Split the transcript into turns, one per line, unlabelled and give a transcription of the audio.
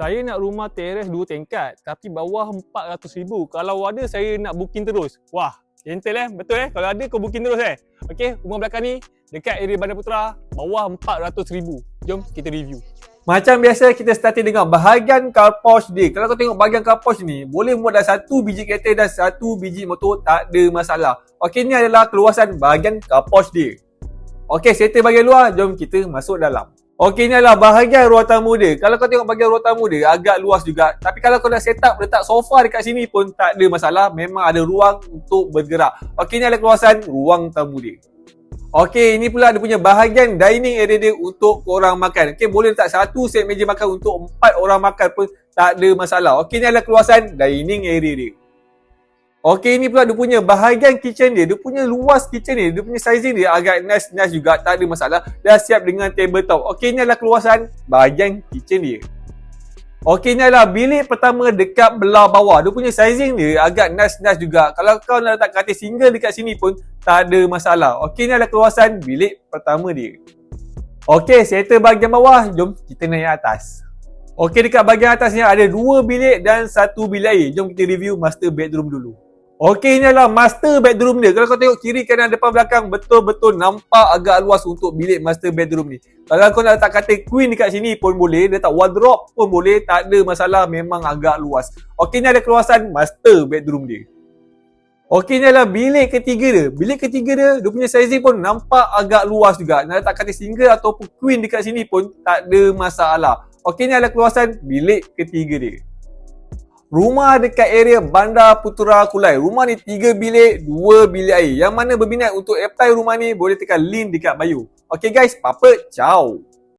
Saya nak rumah teres 2 tingkat tapi bawah 400,000. Kalau ada saya nak booking terus. Wah, gentle betul Kalau ada kau booking terus Okey, rumah belakang ni dekat area Bandar Putra, bawah 400,000. Jom kita review. Macam biasa kita starting dengan bahagian car porch dia. Kalau kau tengok bahagian car porch ni, boleh muat dah 1 biji kereta dan 1 biji motor, tak ada masalah. Okey, ni adalah keluasan bahagian car porch dia. Okey, settle bahagian luar, jom kita masuk dalam. Okey, ni adalah bahagian ruang tamu dia. Kalau kau tengok bahagian ruang tamu dia, agak luas juga. Tapi kalau kau nak set up letak sofa dekat sini pun tak ada masalah. Memang ada ruang untuk bergerak. Okey, ni adalah keluasan ruang tamu dia. Okey, ini pula dia punya bahagian dining area dia untuk korang makan. Okey, boleh letak 1 set meja makan untuk 4 orang makan pun tak ada masalah. Okey, ni adalah keluasan dining area dia. Okey, ni pula dia punya bahagian kitchen dia. Dia punya luas kitchen dia. Dia punya sizing dia agak nice juga. Tak ada masalah. Dah siap dengan tabletop. Okey, ni adalah keluasan bahagian kitchen dia. Okey, ni adalah bilik pertama dekat belah bawah. Dia punya sizing dia agak nice juga. Kalau kau nak letak katil single dekat sini pun tak ada masalah. Okey, ni adalah keluasan bilik pertama dia. Okey, settle bahagian bawah. Jom kita naik atas. Okey, dekat bahagian atas ni ada 2 bilik dan 1 bilik air. Jom kita review master bedroom dulu. Okey, ini adalah master bedroom dia. Kalau kau tengok kiri, kanan, depan, belakang, betul-betul nampak agak luas untuk bilik master bedroom ni. Kalau kau nak letak katil queen dekat sini pun boleh, letak wardrobe pun boleh, tak ada masalah, memang agak luas. Okey, ini adalah keluasan master bedroom dia. Okey, ini adalah bilik ketiga dia. Bilik ketiga dia punya sizing pun nampak agak luas juga. Nak letak katil single ataupun queen dekat sini pun tak ada masalah. Okey, ini adalah keluasan bilik ketiga dia. Rumah dekat area Bandar Putra Kulai. Rumah ni 3 bilik, 2 bilik air. Yang mana berminat untuk apply rumah ni boleh tekan link dekat bio. Okay guys, apa? Ciao.